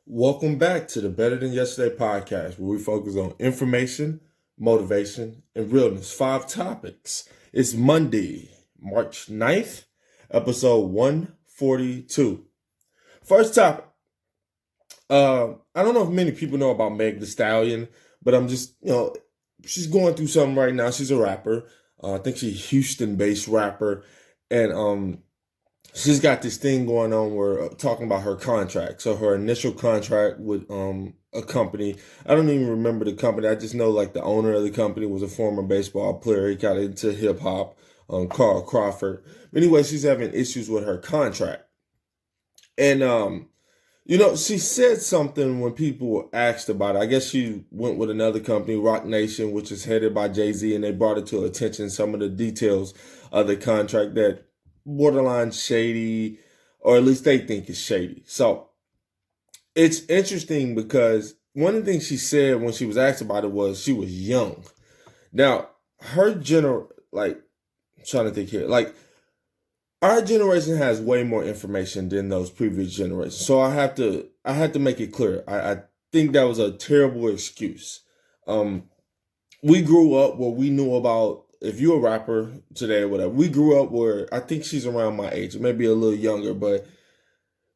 Welcome back to the Better Than Yesterday podcast, where we focus on information, motivation, and realness. 5 topics. It's Monday, March 9th, episode 142. First topic. I don't know if many people know about Meg the Stallion, but she's going through something right now. She's a rapper. I think she's a Houston-based rapper. And she's got this thing going on where talking about her contract. So her initial contract with a company. I don't even remember the company. I just know like the owner of the company was a former baseball player. He got into hip hop, Carl Crawford. But anyway, she's having issues with her contract. And she said something when people were asked about it. I guess she went with another company, Rock Nation, which is headed by Jay-Z, and they brought it to her attention some of the details of the contract that borderline shady, or at least they think is shady. So it's interesting because one of the things she said when she was asked about it was she was young. Now, trying to think here, like our generation has way more information than those previous generations. So I had to make it clear. I think that was a terrible excuse. Um, we grew up where we knew about if you're a rapper today or whatever. We grew up where I think she's around my age, maybe a little younger, but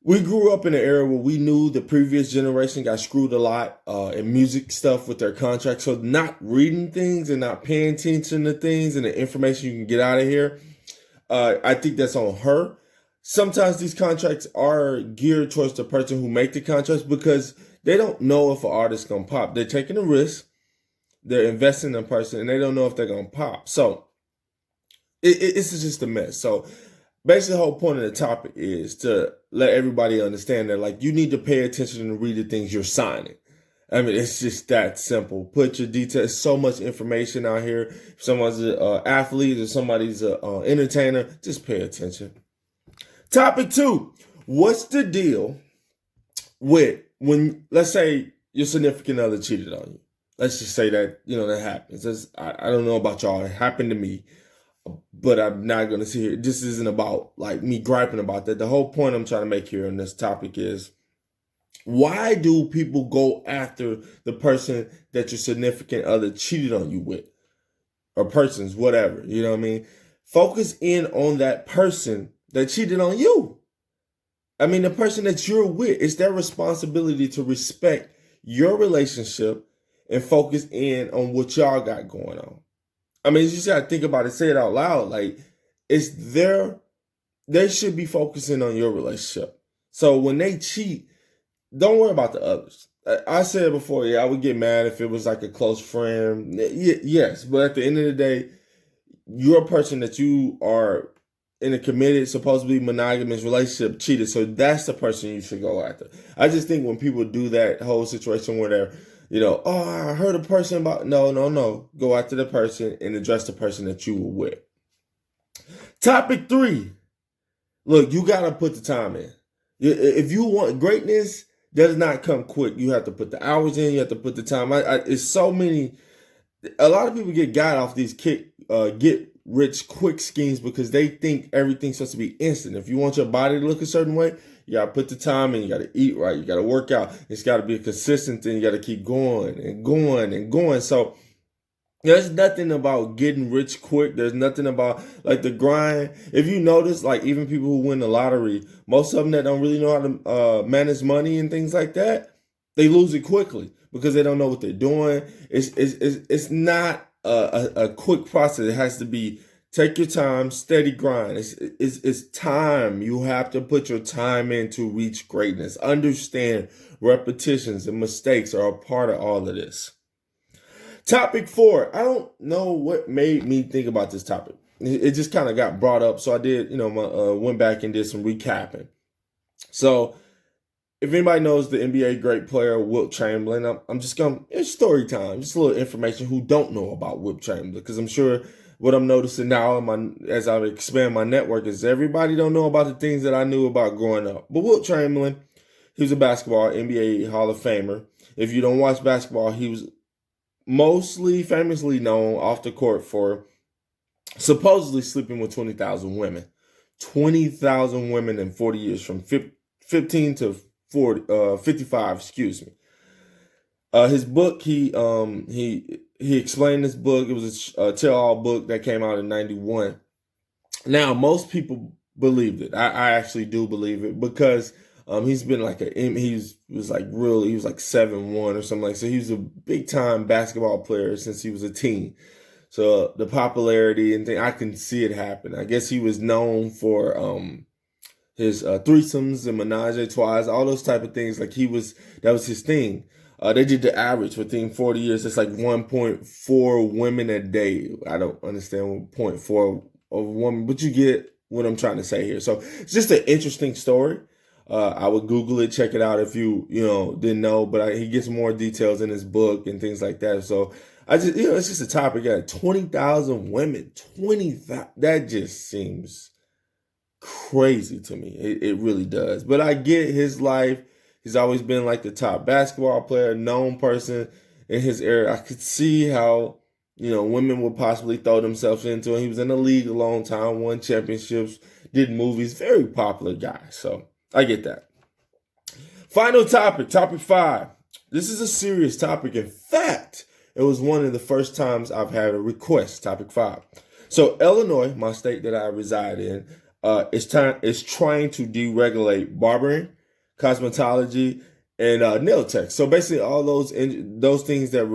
we grew up in an era where we knew the previous generation got screwed a lot in music stuff with their contracts. So not reading things and not paying attention to things and the information you can get out of here, I think that's on her. Sometimes these contracts are geared towards the person who make the contracts because they don't know if an artist gonna pop. They're taking a risk. They're investing in a person, and they don't know if they're gonna pop. So it's just a mess. So basically, the whole point of the topic is to let everybody understand that, like, you need to pay attention and read the things you're signing. I mean, it's just that simple. Put your details. So much information out here. If someone's an athlete or somebody's an entertainer, just pay attention. Topic 2. What's the deal with when, let's say, your significant other cheated on you? Let's just say that, that happens. I don't know about y'all. It happened to me, but I'm not going to sit here. This isn't about like me griping about that. The whole point I'm trying to make here on this topic is, why do people go after the person that your significant other cheated on you with? Or persons, whatever. You know what I mean? Focus in on that person that cheated on you. I mean, the person that you're with, it's their responsibility to respect your relationship and focus in on what y'all got going on. I mean, you just gotta think about it, say it out loud. Like, they should be focusing on your relationship. So when they cheat, don't worry about the others. I said before, I would get mad if it was like a close friend. Yes, but at the end of the day, you're a person that you are in a committed, supposedly monogamous relationship cheated. So that's the person you should go after. I just think when people do that whole situation where they're, oh, I heard a person about, no. Go after the person and address the person that you were with. Topic 3. Look, you got to put the time in. If you want greatness, does not come quick. You have to put the hours in. You have to put the time. It's so many. A lot of people get off these get rich quick schemes because they think everything's supposed to be instant. If you want your body to look a certain way, you gotta put the time in. You gotta eat right. You gotta work out. It's gotta be a consistent thing. You gotta keep going and going and going. So there's nothing about getting rich quick. There's nothing about like the grind. If you notice, like even people who win the lottery, most of them that don't really know how to manage money and things like that, they lose it quickly because they don't know what they're doing. It's not a quick process. It has to be take your time, steady grind. It's time. You have to put your time in to reach greatness. Understand repetitions and mistakes are a part of all of this. Topic 4. I don't know what made me think about this topic. It just kind of got brought up. So I did, went back and did some recapping. So if anybody knows the NBA great player, Wilt Chamberlain, I'm just going to, it's story time. Just a little information who don't know about Wilt Chamberlain. Because I'm sure what I'm noticing now as I expand my network is everybody don't know about the things that I knew about growing up. But Wilt Chamberlain, he was a basketball NBA Hall of Famer. If you don't watch basketball, he was mostly famously known off the court for supposedly sleeping with 20,000 women. 20,000 women in 40 years, from 15 to 55, excuse me. His book, he explained this book. It was a tell-all book that came out in 91. Now, most people believed it. I actually do believe it because he's been like he was like 7'1" or something like that. So he was a big time basketball player since he was a teen. So the popularity and thing, I can see it happen. I guess he was known for his threesomes and menage a trois, all those type of things. Like that was his thing. They did the average within 40 years. It's like 1.4 women a day. I don't understand 0.4 of a woman, but you get what I'm trying to say here. So it's just an interesting story. I would Google it, check it out if you didn't know. But he gets more details in his book and things like that. So it's just a topic. Yeah, 20,000 women, 20,000. That just seems crazy to me. It really does. But I get his life. He's always been like the top basketball player, known person in his area. I could see how, women would possibly throw themselves into it. He was in the league a long time, won championships, did movies, very popular guy. So I get that. Final topic 5. This is a serious topic. In fact, it was one of the first times I've had a request, topic 5. So Illinois, my state that I reside in, is trying to deregulate barbering, cosmetology, and nail tech. So basically, all those things that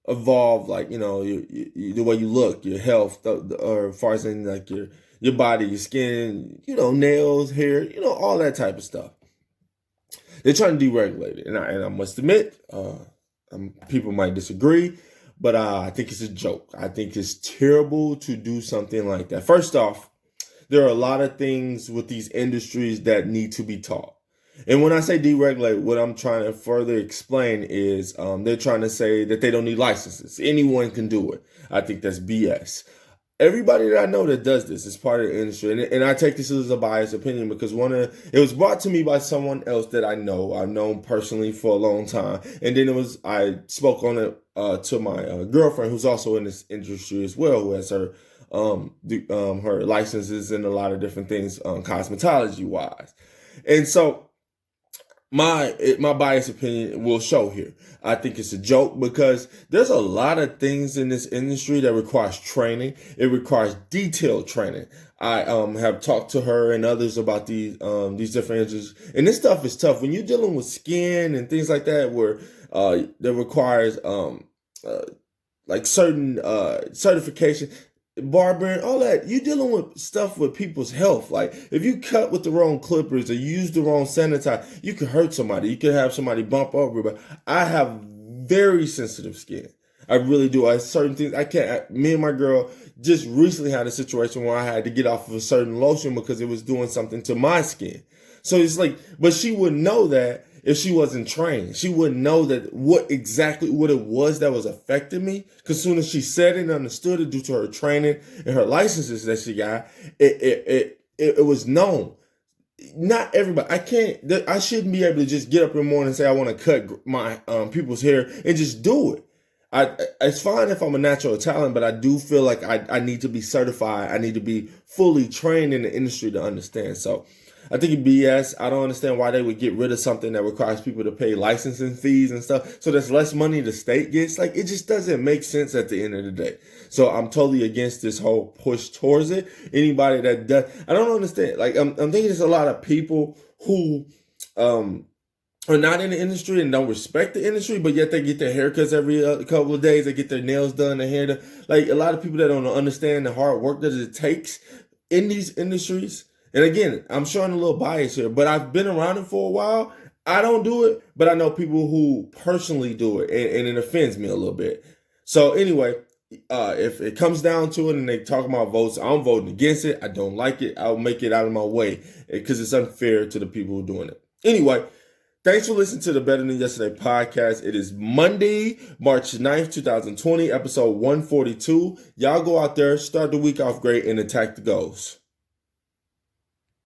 evolve, like the way you look, your health, or as far as in like your body, your skin, nails, hair, all that type of stuff. They're trying to deregulate it, and I must admit, people might disagree, but I think it's a joke. I think it's terrible to do something like that. First off, there are a lot of things with these industries that need to be taught. And when I say deregulate, what I'm trying to further explain is they're trying to say that they don't need licenses. Anyone can do it. I think that's BS. Everybody that I know that does this is part of the industry. And I take this as a biased opinion because it was brought to me by someone else that I know. I've known personally for a long time. And then I spoke on it to my girlfriend, who's also in this industry as well, who has her licenses and a lot of different things, cosmetology wise. And so my biased opinion will show here. I think it's a joke because there's a lot of things in this industry that requires training. It requires detailed training. I have talked to her and others about these different industries, and this stuff is tough when you're dealing with skin and things like that, where that requires like certain certification. Barbering, all that, you're dealing with stuff with people's health. Like if you cut with the wrong clippers or use the wrong sanitizer, you could hurt somebody. You could have somebody bump over. But I have very sensitive skin. I really do. I have certain things I can't. Me and my girl just recently had a situation where I had to get off of a certain lotion because it was doing something to my skin. So it's like, but she wouldn't know that if she wasn't trained. She wouldn't know that what it was that was affecting me. Because as soon as she said it and understood it due to her training and her licenses that she got, it was known. Not everybody. I shouldn't be able to just get up in the morning and say I want to cut my people's hair and just do it. It's fine if I'm a natural talent, but I do feel like I need to be certified. I need to be fully trained in the industry to understand. So I think it's BS. I don't understand why they would get rid of something that requires people to pay licensing fees and stuff. So there's less money the state gets. Like, it just doesn't make sense at the end of the day. So I'm totally against this whole push towards it. Anybody that does, I don't understand. Like, I'm thinking there's a lot of people who are not in the industry and don't respect the industry, but yet they get their haircuts every couple of days. They get their nails done, their hair done. Like, a lot of people that don't understand the hard work that it takes in these industries. And again, I'm showing a little bias here, but I've been around it for a while. I don't do it, but I know people who personally do it, and it offends me a little bit. So anyway, if it comes down to it and they talk about votes, I'm voting against it. I don't like it. I'll make it out of my way because it's unfair to the people who are doing it. Anyway, thanks for listening to the Better Than Yesterday podcast. It is Monday, March 9th, 2020, episode 142. Y'all go out there, start the week off great, and attack the goals.